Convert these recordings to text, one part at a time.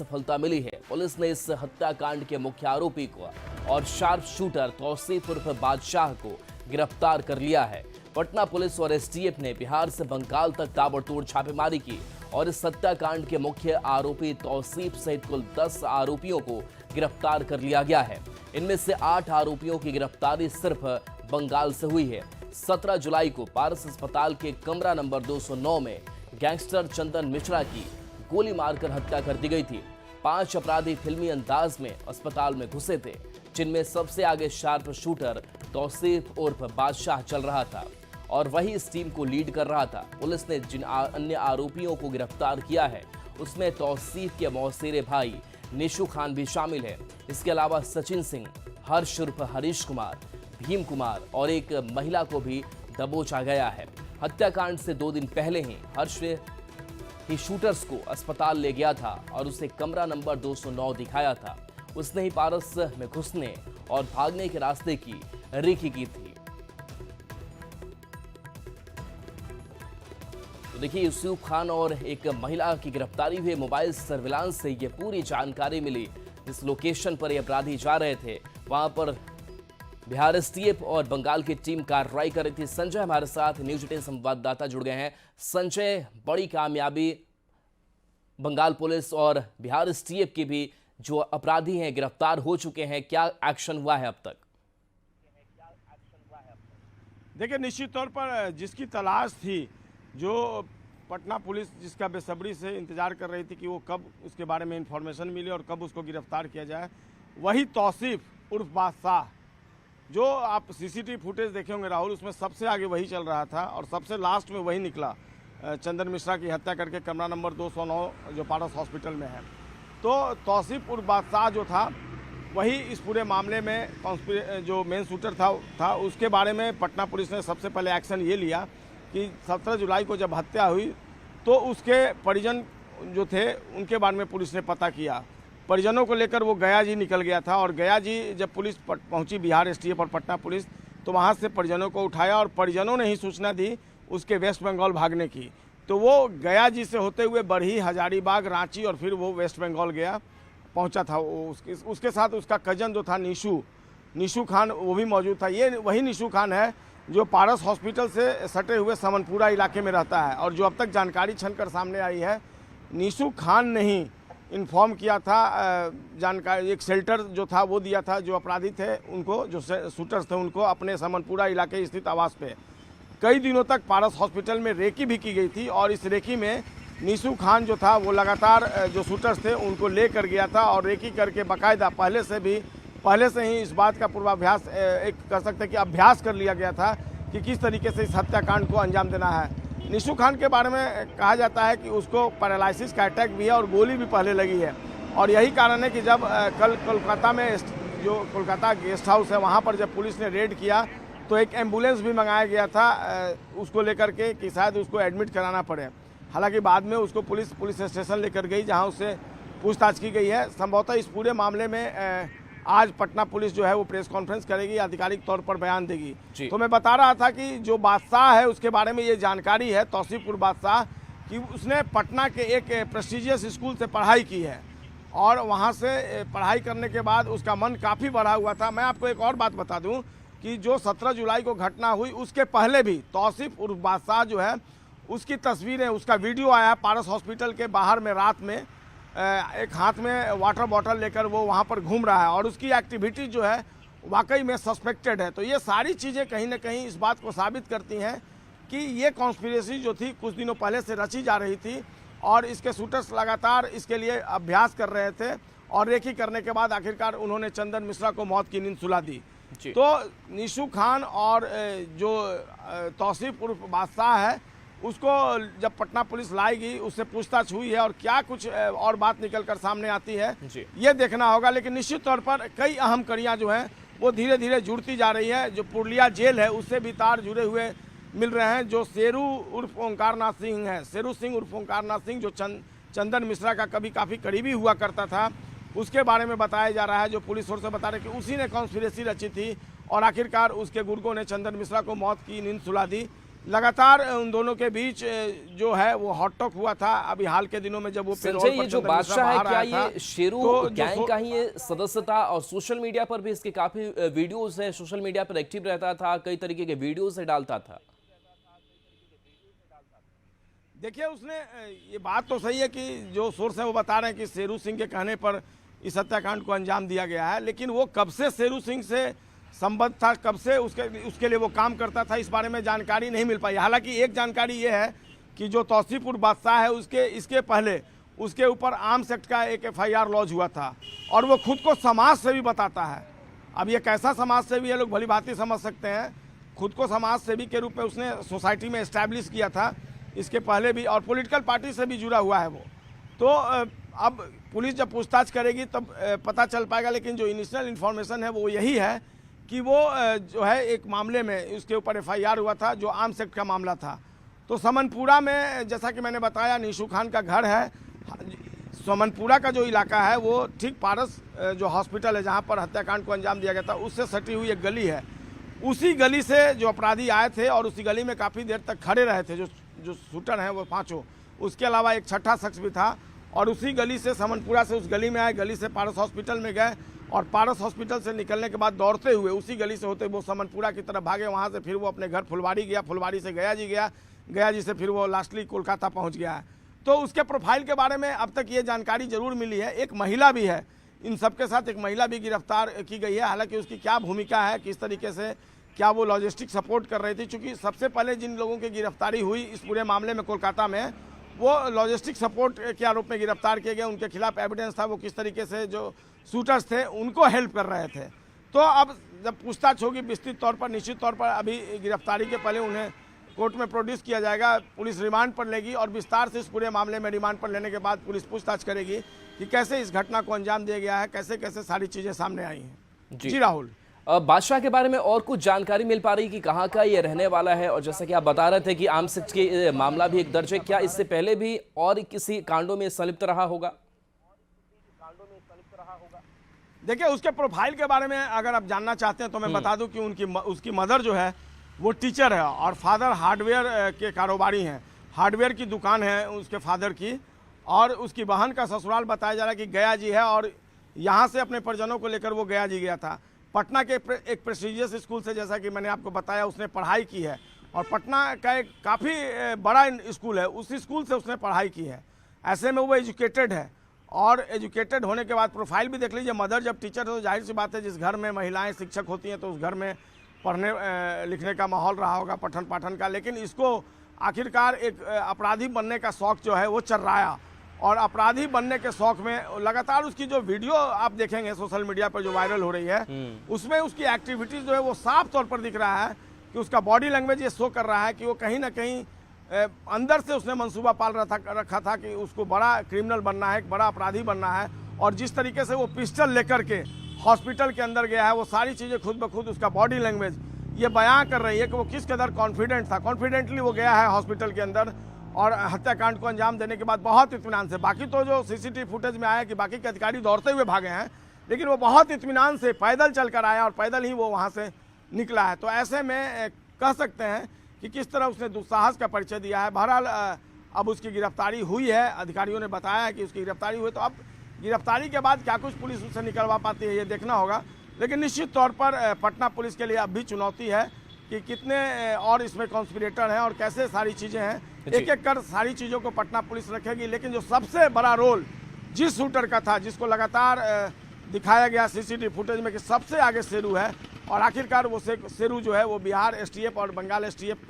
सफलता मिली है। पुलिस ने इस हत्याकांड के मुख्य आरोपी को और शार्प शूटर तौसीफ उर्फ बादशाह को गिरफ्तार कर लिया है। पटना पुलिस और एसटीएफ ने बिहार से बंगाल तक ताबड़तोड़ छापेमारी की और इस हत्याकांड के मुख्य आरोपी तौसीफ सहित कुल 10 आरोपियों को गिरफ्तार कर लिया गया है। इनमें से 8 आरोपियों की गिरफ्तारी सिर्फ बंगाल से हुई है। 17 जुलाई को पारस अस्पताल के कमरा नंबर 209 में गैंगस्टर चंदन मिश्रा की गोली मारकर हत्या कर दी गई थी। 5 अपराधी फिल्मी अंदाज में अस्पताल में घुसे थे, जिनमें सबसे आगे शार्प शूटर तौसीफ उर्फ बादशाह चल रहा था और वही इस टीम को लीड कर रहा था। पुलिस ने जिन अन्य आरोपियों को गिरफ्तार किया है उसमें तौसीफ के मौसेरे भाई निशु खान भी शामिल है। इसके अलावा सचिन सिंह, हर्ष उर्फ हरीश कुमार, भीम कुमार और एक महिला को भी दबोचा गया है। हत्याकांड से 2 दिन पहले ही हर्ष ही शूटर्स को अस्पताल ले गया था और उसे कमरा नंबर 209 दिखाया था। उसने ही पारस में घुसने और भागने के रास्ते की रेकी की थी। तो देखिए, यूसुफ खान और एक महिला की गिरफ्तारी हुई। मोबाइल सर्विलांस से ये पूरी जानकारी मिली। जिस लोकेशन पर ये अपराधी जा रहे थे वहां पर बिहार एसटीएफ और बंगाल की टीम कार्रवाई कर रही थी। संजय हमारे साथ न्यूज 18 संवाददाता जुड़ गए हैं। संजय, बड़ी कामयाबी बंगाल पुलिस और बिहार एसटीएफ की भी जो अपराधी हैं गिरफ्तार हो चुके हैं, क्या एक्शन हुआ है अब तक? देखिए, निश्चित तौर पर जिसकी तलाश थी, जो पटना पुलिस जिसका बेसब्री से इंतजार कर रही थी कि वो कब उसके बारे में इंफॉर्मेशन मिले और कब उसको गिरफ्तार किया जाए, वही तौसीफ उर्फ बादशाह, जो आप सीसीटीवी फुटेज देखे होंगे राहुल, उसमें सबसे आगे वही चल रहा था और सबसे लास्ट में वही निकला चंदन मिश्रा की हत्या करके कमरा नंबर 209 जो पारस हॉस्पिटल में है। तो तौसीफ उर्फ बादशाह जो था वही इस पूरे मामले में जो मेन शूटर था उसके बारे में पटना पुलिस ने सबसे पहले एक्शन ये लिया कि 17 जुलाई को जब हत्या हुई तो उसके परिजन जो थे उनके बारे में पुलिस ने पता किया। परिजनों को लेकर वो गया जी निकल गया था और गया जी जब पुलिस पहुंची, बिहार एसटीएफ और पटना पुलिस, तो वहां से परिजनों को उठाया और परिजनों ने ही सूचना दी उसके वेस्ट बंगाल भागने की। तो वो गया जी से होते हुए बरही, हजारीबाग, रांची और फिर वो वेस्ट बंगाल गया पहुंचा था। उसके साथ उसका कजन जो था निशु खान, वो भी मौजूद था। ये वही निशु खान है जो पारस हॉस्पिटल से सटे हुए समनपुरा इलाके में रहता है और जो अब तक जानकारी छनकर सामने आई है, निशु खान ने ही इन्फॉर्म किया था, जानकारी एक शेल्टर जो था वो दिया था जो अपराधी थे उनको, जो शूटर्स थे उनको, अपने समनपुरा इलाके स्थित आवास पे। कई दिनों तक पारस हॉस्पिटल में रेकी भी की गई थी और इस रेकी में निशु खान जो था वो लगातार जो शूटर्स थे उनको ले कर गया था और रेकी करके बाकायदा पहले से ही इस बात का पूर्वाभ्यास एक कर सकते हैं कि अभ्यास कर लिया गया था कि किस तरीके से इस हत्याकांड को अंजाम देना है। निशु खान के बारे में कहा जाता है कि उसको पैरालिसिस का अटैक भी है और गोली भी पहले लगी है और यही कारण है कि जब कल कोलकाता में जो कोलकाता गेस्ट हाउस है वहाँ पर जब पुलिस ने रेड किया तो एक एम्बुलेंस भी मंगाया गया था उसको लेकर के कि शायद उसको एडमिट कराना पड़े। हालांकि बाद में उसको पुलिस स्टेशन लेकर गई जहाँ उससे पूछताछ की गई है। संभवतः इस पूरे मामले में आज पटना पुलिस जो है वो प्रेस कॉन्फ्रेंस करेगी, आधिकारिक तौर पर बयान देगी। तो मैं बता रहा था कि जो बादशाह है उसके बारे में ये जानकारी है, तौसीफ उर्फ बादशाह, कि उसने पटना के एक प्रेस्टिजियस स्कूल से पढ़ाई की है और वहाँ से पढ़ाई करने के बाद उसका मन काफ़ी बढ़ा हुआ था। मैं आपको एक और बात बता दूँ कि जो 17 जुलाई को घटना हुई उसके पहले भी तौसीफ उर्फ बादशाह जो है उसकी तस्वीरें, उसका वीडियो आया पारस हॉस्पिटल के बाहर में रात में एक हाथ में वाटर बॉटल लेकर वो वहाँ पर घूम रहा है और उसकी एक्टिविटी जो है वाकई में सस्पेक्टेड है। तो ये सारी चीज़ें कहीं ना कहीं इस बात को साबित करती हैं कि ये कॉन्स्पिरेसी जो थी कुछ दिनों पहले से रची जा रही थी और इसके शूटर्स लगातार इसके लिए अभ्यास कर रहे थे और रेकी करने के बाद आखिरकार उन्होंने चंदन मिश्रा को मौत की नींद सुला दी। तो निशु खान और जो तौसीफ उर्फ बादशाह है उसको जब पटना पुलिस लाएगी उससे पूछताछ हुई है और क्या कुछ और बात निकल कर सामने आती है ये देखना होगा। लेकिन निश्चित तौर पर कई अहम कड़ियां जो हैं वो धीरे धीरे जुड़ती जा रही है। जो पुरलिया जेल है उससे भी तार जुड़े हुए मिल रहे हैं। जो शेरू उर्फ ओंकारनाथ सिंह है, शेरू सिंह उर्फ ओंकारनाथ सिंह, जो चंदन मिश्रा का कभी काफ़ी करीबी हुआ करता था, उसके बारे में बताया जा रहा है। जो पुलिस सोर्स से बता रहे कि उसी ने कॉन्स्पिरेसी रची थी और आखिरकार उसके गुर्गों ने चंदन मिश्रा को मौत की नींद सुला दी। लगातार उन दोनों के बीच जो है वो हॉट टॉक हुआ था। अभी हाल के दिनों में जब वो संजय, ये जो बादशाह है, क्या ये शेरू तो गैंग का ही ये सदस्य था? और सोशल मीडिया पर भी इसके काफी वीडियोस है, सोशल मीडिया पर एक्टिव रहता था, कई तरीके के वीडियोस डालता था। देखिए, उसने ये बात तो सही है कि जो सोर्स है वो बता रहे हैं कि शेरू सिंह के कहने पर इस हत्याकांड को अंजाम दिया गया है, लेकिन वो कब से शेरू सिंह से संबंध था, कब से उसके लिए वो काम करता था, इस बारे में जानकारी नहीं मिल पाई। हालांकि एक जानकारी ये है कि जो तौसीफपुर बादशाह है इसके पहले उसके ऊपर आर्म्स एक्ट का एक FIR लॉन्च हुआ था और वो खुद को समाज सेवी बताता है। अब ये कैसा समाज सेवी है, लोग भली भांति समझ सकते हैं। खुद को समाज सेवी के रूप में उसने सोसाइटी में इस्टेब्लिश किया था इसके पहले भी, और पॉलिटिकल पार्टी से भी जुड़ा हुआ है वो। तो अब पुलिस जब पूछताछ करेगी तब पता चल पाएगा, लेकिन जो इनिशियल इन्फॉर्मेशन है वो यही है कि वो जो है एक मामले में उसके ऊपर FIR हुआ था जो आर्म्स एक्ट का मामला था। तो समनपुरा में, जैसा कि मैंने बताया, निशु खान का घर है। समनपुरा का जो इलाका है वो ठीक पारस जो हॉस्पिटल है जहाँ पर हत्याकांड को अंजाम दिया गया था उससे सटी हुई एक गली है। उसी गली से जो अपराधी आए थे और उसी गली में काफ़ी देर तक खड़े रहे थे जो शूटर हैं वो पाँचों। उसके अलावा एक छठा शख्स भी था और उसी गली से, समनपुरा से उस गली में आए, गली से पारस हॉस्पिटल में गए और पारस हॉस्पिटल से निकलने के बाद दौड़ते हुए उसी गली से होते वो समनपुरा की तरफ भागे। वहाँ से फिर वो अपने घर फुलवाड़ी गया, फुलवाड़ी से गया जी से फिर वो लास्टली कोलकाता पहुँच गया है। तो उसके प्रोफाइल के बारे में अब तक ये जानकारी जरूर मिली है। एक महिला भी है, इन सबके साथ एक महिला भी गिरफ्तार की गई है। हालांकि उसकी क्या भूमिका है, किस तरीके से, क्या वो लॉजिस्टिक सपोर्ट कर रही थी, चूँकि सबसे पहले जिन लोगों की गिरफ्तारी हुई इस पूरे मामले में कोलकाता में, वो लॉजिस्टिक सपोर्ट के आरोप में गिरफ्तार किए गए। उनके खिलाफ एविडेंस था, वो किस तरीके से जो शूटर्स थे उनको हेल्प कर रहे थे। तो अब जब पूछताछ होगी विस्तृत तौर पर, निश्चित तौर पर अभी गिरफ्तारी के पहले उन्हें कोर्ट में प्रोड्यूस किया जाएगा, पुलिस रिमांड पर लेगी और विस्तार से इस पूरे मामले में रिमांड पर लेने के बाद पुलिस पूछताछ करेगी कि कैसे इस घटना को अंजाम दिया गया है, कैसे कैसे सारी चीज़ें सामने आई हैं। जी राहुल, बादशाह के बारे में और कुछ जानकारी मिल पा रही कि कहाँ का ये रहने वाला है? और जैसा कि आप बता रहे थे कि आर्म्स एक्ट के मामला भी एक दर्ज है, क्या इससे पहले भी और किसी कांडों में संलिप्त रहा होगा? देखिए, उसके प्रोफाइल के बारे में अगर आप जानना चाहते हैं तो मैं बता दूं कि उसकी मदर जो है वो टीचर है और फादर हार्डवेयर के कारोबारी हैं। हार्डवेयर की दुकान है उसके फादर की, और उसकी बहन का ससुराल बताया जा रहा है कि गया जी है और यहाँ से अपने परिजनों को लेकर वो गया जी गया था। पटना के एक प्रेस्टिजियस स्कूल से, जैसा कि मैंने आपको बताया, उसने पढ़ाई की है और पटना का एक काफ़ी बड़ा स्कूल है, उस स्कूल से उसने पढ़ाई की है। ऐसे में वो एजुकेटेड है और एजुकेटेड होने के बाद प्रोफाइल भी देख लीजिए। मदर जब टीचर है तो जाहिर सी बात है जिस घर में महिलाएं शिक्षक होती हैं तो उस घर में पढ़ने लिखने का माहौल रहा होगा, पठन पाठन का। लेकिन इसको आखिरकार एक अपराधी बनने का शौक़ जो है वो चर्राया और अपराधी बनने के शौक में लगातार उसकी जो वीडियो आप देखेंगे सोशल मीडिया पर जो वायरल हो रही है उसमें उसकी एक्टिविटीज़ जो है वो साफ तौर पर दिख रहा है कि उसका बॉडी लैंग्वेज ये शो कर रहा है कि वो कहीं ना कहीं अंदर से उसने मंसूबा पाल रखा था कि उसको बड़ा क्रिमिनल बनना है, एक बड़ा अपराधी बनना है। और जिस तरीके से वो पिस्टल लेकर के हॉस्पिटल के अंदर गया है, वो सारी चीज़ें खुद ब खुद उसका बॉडी लैंग्वेज ये बयां कर रही है कि वो किस कदर कॉन्फिडेंट था। कॉन्फिडेंटली वो गया है हॉस्पिटल के अंदर और हत्याकांड को अंजाम देने के बाद बहुत इत्मीनान से। बाकी तो जो CCTV फुटेज में आया कि बाकी के अधिकारी दौड़ते हुए भागे हैं, लेकिन वो बहुत इत्मीनान से पैदल चलकर आया और पैदल ही वो वहाँ से निकला है। तो ऐसे में कह सकते हैं कि किस तरह उसने दुस्साहस का परिचय दिया है। बहरहाल अब उसकी गिरफ्तारी हुई है, अधिकारियों ने बताया है कि उसकी गिरफ्तारी हुई। तो अब गिरफ्तारी के बाद क्या कुछ पुलिस उससे निकलवा पाती है ये देखना होगा। लेकिन निश्चित तौर पर पटना पुलिस के लिए अब भी चुनौती है कि कितने और इसमें कॉन्स्पिरेटर हैं और कैसे सारी चीज़ें हैं। एक एक कर सारी चीज़ों को पटना पुलिस रखेगी। लेकिन जो सबसे बड़ा रोल जिस शूटर का था, जिसको लगातार दिखाया गया CCTV फुटेज में कि सबसे आगे शेरू है, और आखिरकार वो शेरू जो है वो बिहार STF और बंगाल STF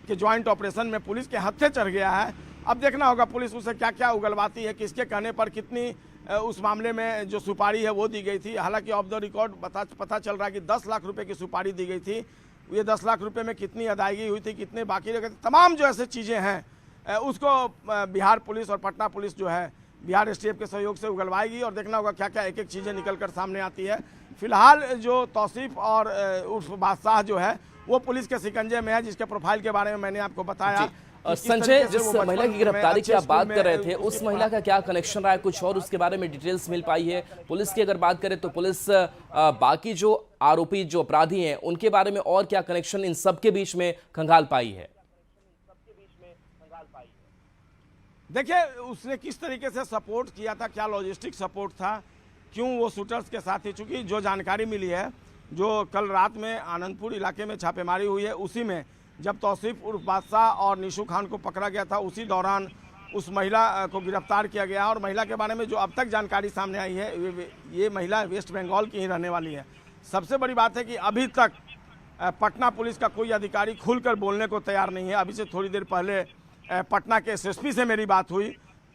के ज्वाइंट ऑपरेशन में पुलिस के हत्थे चढ़ गया है। अब देखना होगा पुलिस उसे क्या क्या उगलवाती है, किसके कहने पर कितनी उस मामले में जो सुपारी है वो दी गई थी। हालांकि ऑफ द रिकॉर्ड पता चल रहा है कि 10 लाख रुपए की सुपारी दी गई थी। ये 10 लाख रुपए में कितनी अदायगी हुई थी, कितने बाकी रह गए थे, तमाम जो ऐसे चीज़ें हैं उसको बिहार पुलिस और पटना पुलिस जो है बिहार STF के सहयोग से उगलवाएगी और देखना होगा क्या क्या एक एक चीज़ें निकल कर सामने आती है। फिलहाल जो तौसीफ और उर्फ बादशाह जो है वो पुलिस के शिकंजे में है, जिसके प्रोफाइल के बारे में मैंने आपको बताया। संजय, जिस महिला की गिरफ्तारी की आप बात कर रहे थे, उस महिला का क्या कनेक्शन रहा है, कुछ और उसके बारे में डिटेल्स मिल पाई है? पुलिस की अगर बात करें तो पुलिस बाकी जो आरोपी, जो अपराधी हैं, उनके बारे में और क्या कनेक्शन इन सब के बीच में खंगाल पाई है? देखिए उसने किस तरीके से सपोर्ट किया था, क्या लॉजिस्टिक सपोर्ट था, क्यों वो शूटर्स के साथ थी। चूँकि जो जानकारी मिली है, जो कल रात में आनंदपुर इलाके में छापेमारी हुई है, उसी में जब तौसीफ उर्फ बादशाह और निशु खान को पकड़ा गया था, उसी दौरान उस महिला को गिरफ्तार किया गया। और महिला के बारे में जो अब तक जानकारी सामने आई है, ये महिला वेस्ट बंगाल की ही रहने वाली है। सबसे बड़ी बात है कि अभी तक पटना पुलिस का कोई अधिकारी खुलकर बोलने को तैयार नहीं है। अभी से थोड़ी देर पहले पटना के एसएसपी से मेरी बात हुई,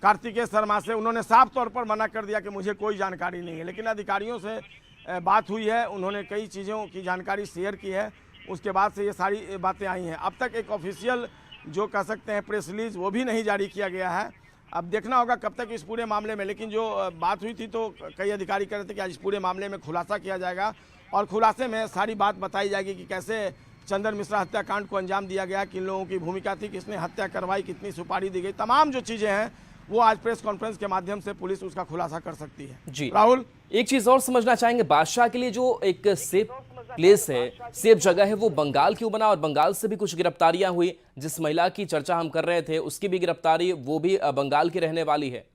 कार्तिकेय शर्मा से, उन्होंने साफ तौर पर मना कर दिया कि मुझे कोई जानकारी नहीं है। लेकिन अधिकारियों से बात हुई है, उन्होंने कई चीज़ों की जानकारी शेयर की है, उसके बाद से ये सारी बातें आई हैं। अब तक एक ऑफिशियल जो कह सकते हैं प्रेस रिलीज वो भी नहीं जारी किया गया है। अब देखना होगा कब तक इस पूरे मामले में। लेकिन जो बात हुई थी तो कई अधिकारी कह रहे थे कि आज इस पूरे मामले में खुलासा किया जाएगा और खुलासे में सारी बात बताई जाएगी कि कैसे चंदन मिश्रा हत्याकांड को अंजाम दिया गया, किन लोगों की भूमिका थी, किसने हत्या करवाई, कितनी सुपारी दी गई, तमाम जो चीज़ें हैं वो आज प्रेस कॉन्फ्रेंस के माध्यम से पुलिस उसका खुलासा कर सकती है। जी राहुल, एक चीज और समझना चाहेंगे, बादशाह के लिए जो एक सेफ प्लेस है, सेफ जगह है, वो बंगाल क्यों बना? और बंगाल से भी कुछ गिरफ्तारियां हुई, जिस महिला की चर्चा हम कर रहे थे उसकी भी गिरफ्तारी, वो भी बंगाल की रहने वाली है।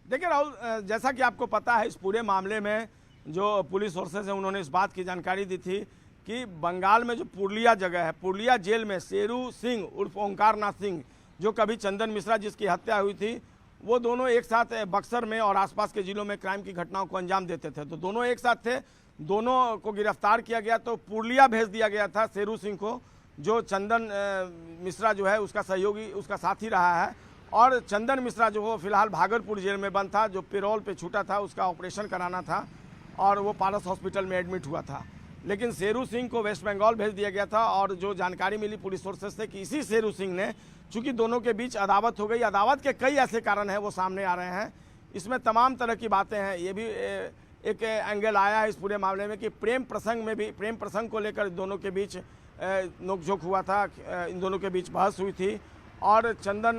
देखिए राहुल, जैसा कि आपको पता है, इस पूरे मामले में जो पुलिस सोर्सेज हैं उन्होंने इस बात की जानकारी दी थी कि बंगाल में जो पुरलिया जगह है, पुरलिया जेल में शेरू सिंह उर्फ ओंकार नाथ सिंह, जो कभी चंदन मिश्रा जिसकी हत्या हुई थी, वो दोनों एक साथ बक्सर में और आसपास के जिलों में क्राइम की घटनाओं को अंजाम देते थे। तो दोनों एक साथ थे, दोनों को गिरफ्तार किया गया। तो पुरलिया भेज दिया गया था शेरू सिंह को, जो चंदन मिश्रा जो है उसका सहयोगी, उसका साथी रहा है। और चंदन मिश्रा जो वो फिलहाल भागलपुर जेल में बंद था, जो पेरोल पे छूटा था, उसका ऑपरेशन कराना था और वो पारस हॉस्पिटल में एडमिट हुआ था। लेकिन शेरू सिंह को वेस्ट बंगाल भेज दिया गया था। और जो जानकारी मिली पुलिस सोर्सेज से कि इसी शेरू सिंह ने, चूंकि दोनों के बीच अदावत हो गई, अदावत के कई ऐसे कारण हैं वो सामने आ रहे हैं, इसमें तमाम तरह की बातें हैं। ये भी एक एंगल आया है इस पूरे मामले में कि प्रेम प्रसंग को लेकर दोनों के बीच नोकझोंक हुआ था, इन दोनों के बीच बहस हुई थी। और चंदन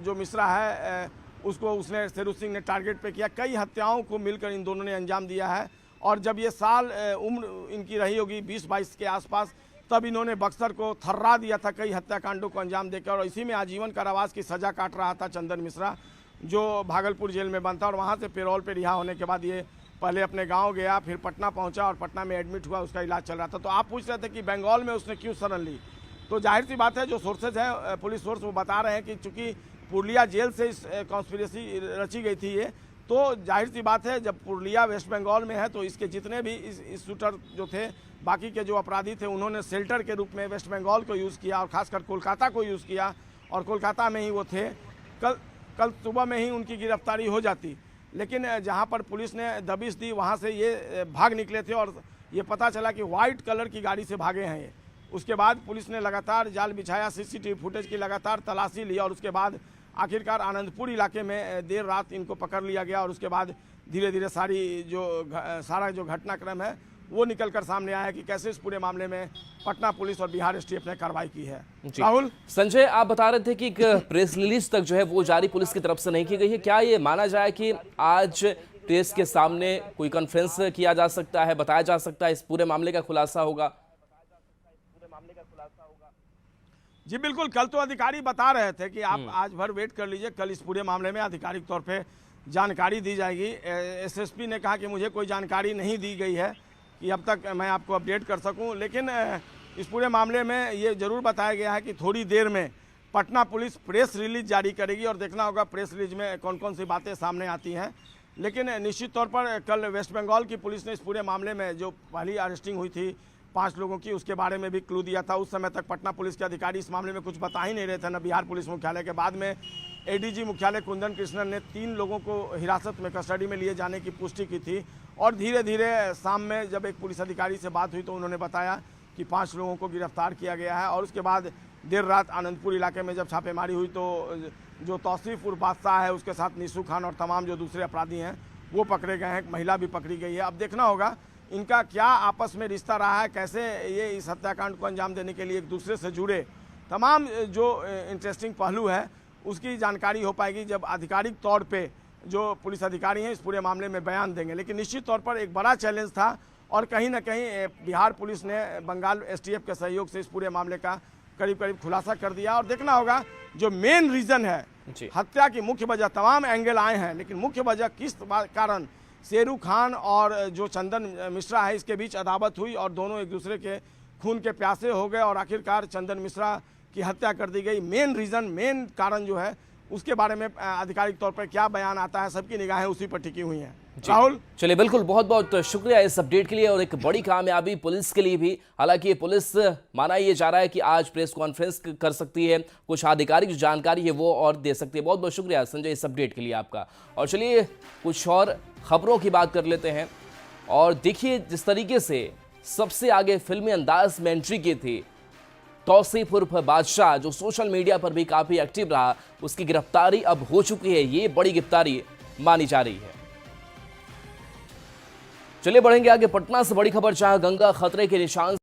जो मिश्रा है उसको उसने शेरू सिंह ने टारगेट पे किया। कई हत्याओं को मिलकर इन दोनों ने अंजाम दिया है। और जब ये साल उम्र इनकी रही होगी 20-22 के आसपास, तब इन्होंने बक्सर को थर्रा दिया था कई हत्याकांडों को अंजाम देकर। और इसी में आजीवन कारावास की सज़ा काट रहा था चंदन मिश्रा, जो भागलपुर जेल में बंद था। और वहाँ से पेरोल पे रिहा होने के बाद ये पहले अपने गांव गया, फिर पटना पहुंचा और पटना में एडमिट हुआ, उसका इलाज चल रहा था। तो आप पूछ रहे थे कि बंगाल में उसने क्यों शरण ली, तो जाहिर सी बात है जो सोर्सेज हैं पुलिस सोर्स वो बता रहे हैं कि चूँकि पुरलिया जेल से इस कॉन्स्पिरेसी रची गई थी ये, तो जाहिर सी बात है जब पुरलिया वेस्ट बंगाल में है तो इसके जितने भी इस शूटर जो थे, बाकी के जो अपराधी थे, उन्होंने शेल्टर के रूप में वेस्ट बंगाल को यूज़ किया और ख़ासकर कोलकाता को यूज़ किया। और कोलकाता में ही वो थे। कल सुबह में ही उनकी गिरफ्तारी हो जाती, लेकिन जहाँ पर पुलिस ने दबिश दी वहाँ से ये भाग निकले थे। और ये पता चला कि वाइट कलर की गाड़ी से भागे हैं ये। उसके बाद पुलिस ने लगातार जाल बिछाया, सीसीटीवी फुटेज की लगातार तलाशी ली और उसके बाद आखिरकार आनंदपुर इलाके में देर रात इनको पकड़ लिया गया। और उसके बाद धीरे धीरे सारा जो घटनाक्रम है वो निकल कर सामने आया कि कैसे इस पूरे मामले में पटना पुलिस और बिहार एसटीएफ ने कार्रवाई की है। राहुल, संजय, आप बता रहे थे कि एक प्रेस रिलीज तक जो है वो जारी पुलिस की तरफ से नहीं की गई है। क्या ये माना जाए कि आज प्रेस के सामने कोई कॉन्फ्रेंस किया जा सकता है, बताया जा सकता है, इस पूरे मामले का खुलासा होगा? जी बिल्कुल, कल तो अधिकारी बता रहे थे कि आप आज भर वेट कर लीजिए, कल इस पूरे मामले में आधिकारिक तौर पे जानकारी दी जाएगी। एसएसपी ने कहा कि मुझे कोई जानकारी नहीं दी गई है कि अब तक मैं आपको अपडेट कर सकूं। लेकिन इस पूरे मामले में ये ज़रूर बताया गया है कि थोड़ी देर में पटना पुलिस प्रेस रिलीज जारी करेगी और देखना होगा प्रेस रिलीज में कौन कौन सी बातें सामने आती हैं। लेकिन निश्चित तौर पर कल वेस्ट बंगाल की पुलिस ने इस पूरे मामले में जो पहली अरेस्टिंग हुई थी 5 लोगों की, उसके बारे में भी क्लू दिया था। उस समय तक पटना पुलिस के अधिकारी इस मामले में कुछ बता ही नहीं रहे थे, न बिहार पुलिस मुख्यालय के। बाद में एडीजी मुख्यालय कुंदन कृष्णन ने 3 लोगों को हिरासत में कस्टडी में लिए जाने की पुष्टि की थी। और धीरे धीरे शाम में जब एक पुलिस अधिकारी से बात हुई तो उन्होंने बताया कि 5 लोगों को गिरफ्तार किया गया है। और उसके बाद देर रात आनंदपुर इलाके में जब छापेमारी हुई तो जो तौसीफ उर्फ बादशाह है, उसके साथ निशु खान और तमाम जो दूसरे अपराधी हैं वो पकड़े गए हैं। एक महिला भी पकड़ी गई है। अब देखना होगा इनका क्या आपस में रिश्ता रहा है, कैसे ये इस हत्याकांड को अंजाम देने के लिए एक दूसरे से जुड़े, तमाम जो इंटरेस्टिंग पहलू है उसकी जानकारी हो पाएगी जब आधिकारिक तौर पे जो पुलिस अधिकारी हैं इस पूरे मामले में बयान देंगे। लेकिन निश्चित तौर पर एक बड़ा चैलेंज था और कहीं ना कहीं बिहार पुलिस ने बंगाल एसटीएफ के सहयोग से इस पूरे मामले का करीब करीब खुलासा कर दिया। और देखना होगा जो मेन रीजन है जी। हत्या की मुख्य वजह, तमाम एंगल आए हैं, लेकिन मुख्य वजह किस कारण शेरू खान और जो चंदन मिश्रा है इसके बीच अदावत हुई और दोनों एक दूसरे के खून के प्यासे हो गए और आखिरकार चंदन मिश्रा की हत्या कर दी गई। मेन रीजन, मेन कारण जो है उसके बारे में आधिकारिक तौर पर क्या बयान आता है, सबकी निगाहें उसी पर टिकी हुई हैं। राहुल, चलिए बिल्कुल, बहुत बहुत शुक्रिया इस अपडेट के लिए और एक बड़ी कामयाबी पुलिस के लिए भी। हालांकि ये पुलिस माना ये जा रहा है कि आज प्रेस कॉन्फ्रेंस कर सकती है, कुछ आधिकारिक जो जानकारी है वो और दे सकती है। बहुत बहुत शुक्रिया संजय इस अपडेट के लिए आपका। और चलिए कुछ और खबरों की बात कर लेते हैं। और देखिए जिस तरीके से सबसे आगे फिल्मी अंदाज में एंट्री की थी तौसीफ उर्फ बादशाह, जो सोशल मीडिया पर भी काफी एक्टिव रहा, उसकी गिरफ्तारी अब हो चुकी है। ये बड़ी गिरफ्तारी मानी जा रही है। चलिए बढ़ेंगे आगे। पटना से बड़ी खबर, जहां गंगा खतरे के निशान